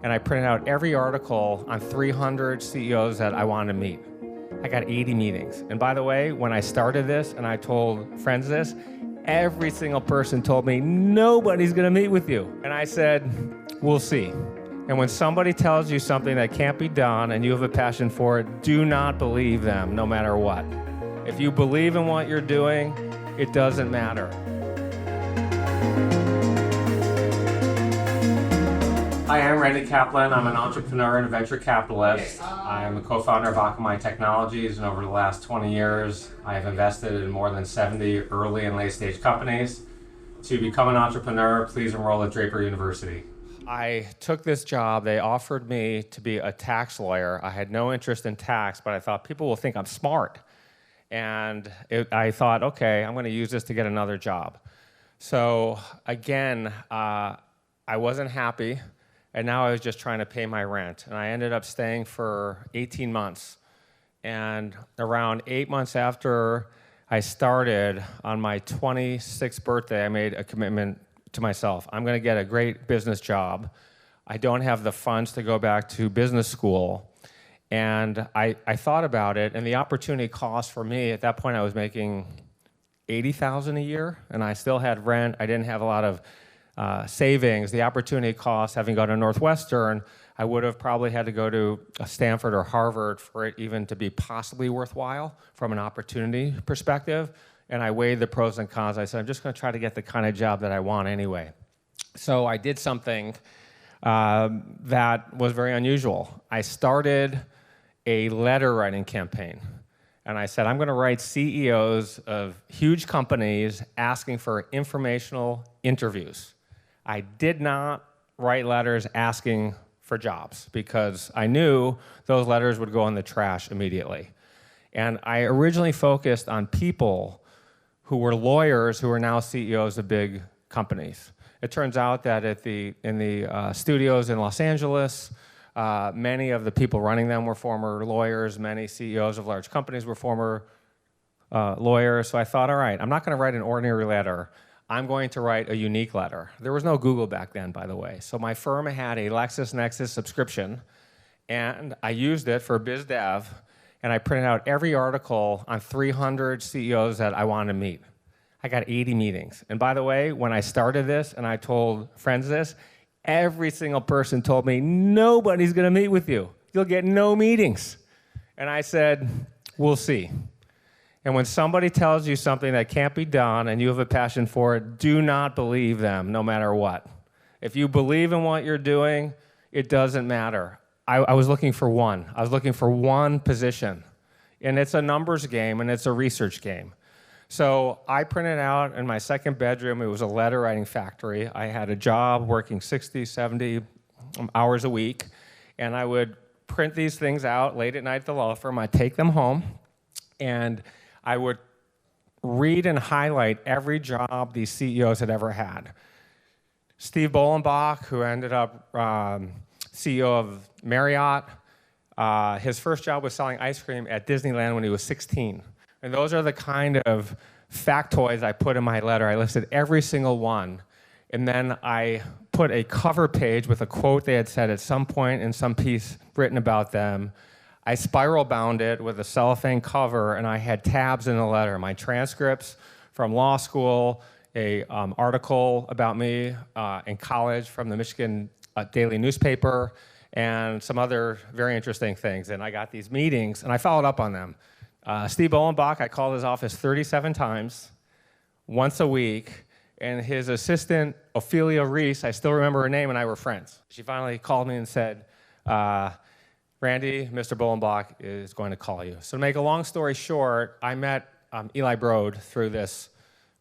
and I printed out every article on 300 CEOs that I wanted to meet. I got 80 meetings. And by the way, when I started this and I told friends this, every single person told me, nobody's gonna meet with you. And I said, we'll see. And when somebody tells you something that can't be done and you have a passion for it, do not believe them, no matter what. If you believe in what you're doing, it doesn't matter. Hi, I'm Randall Kaplan. I'm an entrepreneur and a venture capitalist. I am the co-founder of Akamai Technologies, and over the last 20 years, I have invested in more than 70 early and late-stage companies. To become an entrepreneur, please enroll at Draper University. I took this job. They offered me to be a tax lawyer. I had no interest in tax, but I thought people will think I'm smart. And I thought, okay, I'm going to use this to get another job. So again, I wasn't happy. And now I was just trying to pay my rent. And I ended up staying for 18 months. And around 8 months after I started, on my 26th birthday, I made a commitment to myself. I'm gonna get a great business job. I don't have the funds to go back to business school. And I thought about it, and the opportunity cost for me, at that point I was making $80,000 a year, and I still had rent. I didn't have a lot of savings. The opportunity cost, having gone to Northwestern, I would have probably had to go to Stanford or Harvard for it even to be possibly worthwhile from an opportunity perspective. And I weighed the pros and cons. I said, I'm just going to try to get the kind of job that I want anyway. So I did something that was very unusual. I started a letter writing campaign. And I said, I'm going to write CEOs of huge companies asking for informational interviews. I did not write letters asking for jobs because I knew those letters would go in the trash immediately. And I originally focused on people who were lawyers who are now CEOs of big companies. It turns out that in the studios in Los Angeles, many of the people running them were former lawyers. Many CEOs of large companies were former lawyers. So I thought, all right, I'm not going to write an ordinary letter. I'm going to write a unique letter. There was no Google back then, by the way. So my firm had a LexisNexis subscription, and I used it for biz dev, and I printed out every article on 300 CEOs that I wanted to meet. I got 80 meetings. And by the way, when I started this and I told friends this, every single person told me, nobody's going to meet with you. You'll get no meetings. And I said, we'll see. And when somebody tells you something that can't be done and you have a passion for it, do not believe them, no matter what. If you believe in what you're doing, it doesn't matter. I was looking for one. I was looking for one position. And it's a numbers game, and it's a research game. So I printed out in my second bedroom. It was a letter writing factory. I had a job working 60, 70 hours a week, and I would print these things out late at night at the law firm. I'd take them home, and I would read and highlight every job these CEOs had ever had. Steve Bollenbach, who ended up CEO of Marriott, his first job was selling ice cream at Disneyland when he was 16. And those are the kind of factoids I put in my letter. I listed every single one. And then I put a cover page with a quote they had said at some point in some piece written about them. I spiral bound it with a cellophane cover, and I had tabs in the letter. My transcripts from law school, a article about me in college from the Michigan Daily newspaper, and some other very interesting things. And I got these meetings, and I followed up on them. Steve Bollenbach, I called his office 37 times, once a week, and his assistant, Ophelia Reese, I still remember her name, and I were friends. She finally called me and said, Randy, Mr. Bollenbach is going to call you. So to make a long story short, I met Eli Broad through this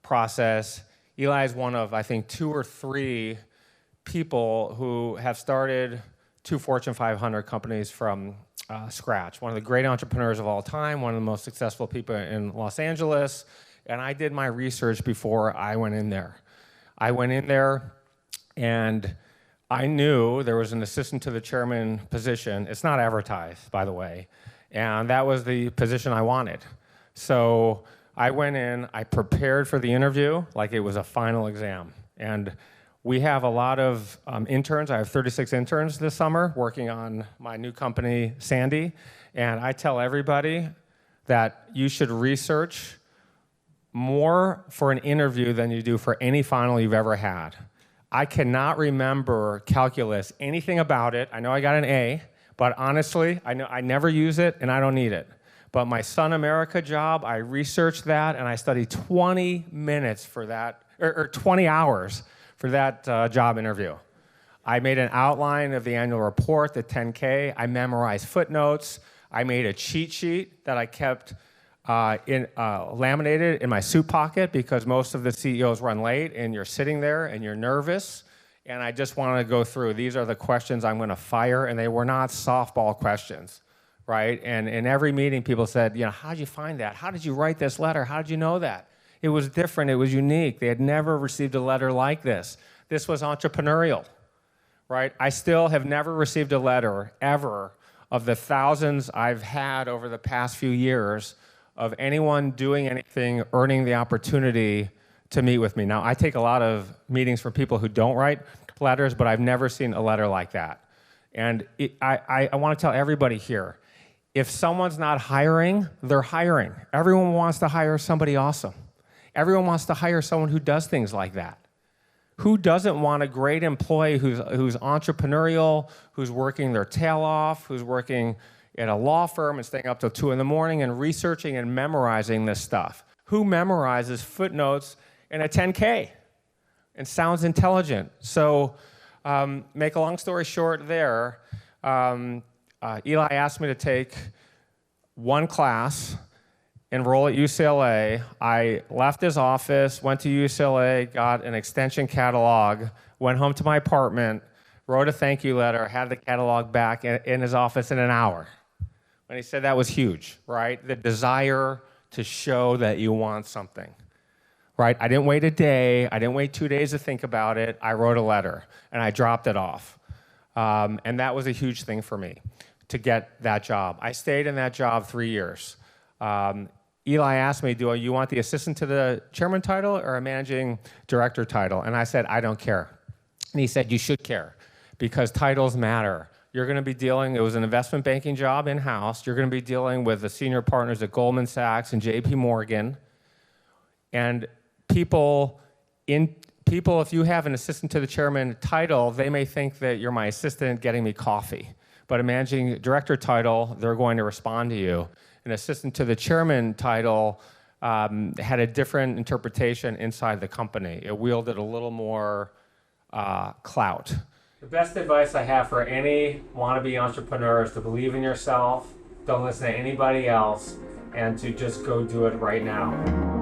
process. Eli is one of, I think, 2 or 3 people who have started 2 Fortune 500 companies from scratch. One of the great entrepreneurs of all time, one of the most successful people in Los Angeles, and I did my research before I went in there. I went in there, and I knew there was an assistant to the chairman position. It's not advertised, by the way, and that was the position I wanted. So I went in, I prepared for the interview like it was a final exam. And We have a lot of interns. I have 36 interns this summer working on my new company, Sandee. And I tell everybody that you should research more for an interview than you do for any final you've ever had. I cannot remember calculus, anything about it. I know I got an A, but honestly, I never use it and I don't need it. But my SunAmerica job, I researched that and I studied 20 minutes for that, or 20 hours for that job interview. I made an outline of the annual report, the 10K. I memorized footnotes. I made a cheat sheet that I kept laminated in my suit pocket because most of the CEOs run late and you're sitting there and you're nervous. And I just wanted to go through, these are the questions I'm going to fire, and they were not softball questions, right? And in every meeting, people said, how'd you find that? How did you write this letter? How did you know that? It was different. It was unique. They had never received a letter like this. This was entrepreneurial, right? I still have never received a letter, ever, of the thousands I've had over the past few years of anyone doing anything, earning the opportunity to meet with me. Now, I take a lot of meetings for people who don't write letters, but I've never seen a letter like that. And I want to tell everybody here, if someone's not hiring, they're hiring. Everyone wants to hire somebody awesome. Everyone wants to hire someone who does things like that. Who doesn't want a great employee who's entrepreneurial, who's working their tail off, who's working at a law firm and staying up till 2 in the morning and researching and memorizing this stuff? Who memorizes footnotes in a 10K and sounds intelligent? So make a long story short there, Eli asked me to take one class, enroll at UCLA. I left his office, went to UCLA, got an extension catalog, went home to my apartment, wrote a thank you letter, had the catalog back in his office in an hour. And he said that was huge, right? The desire to show that you want something, right? I didn't wait a day. I didn't wait 2 days to think about it. I wrote a letter, and I dropped it off. And that was a huge thing for me to get that job. I stayed in that job 3 years. Eli asked me, do you want the assistant to the chairman title or a managing director title? And I said, I don't care. And he said, you should care because titles matter. You're going to be dealing, it was an investment banking job in-house. You're going to be dealing with the senior partners at Goldman Sachs and JP Morgan. And people, if you have an assistant to the chairman title, they may think that you're my assistant getting me coffee. But a managing director title, they're going to respond to you. An assistant to the chairman title had a different interpretation inside the company. It wielded a little more clout. The best advice I have for any wannabe entrepreneur is to believe in yourself, don't listen to anybody else, and to just go do it right now.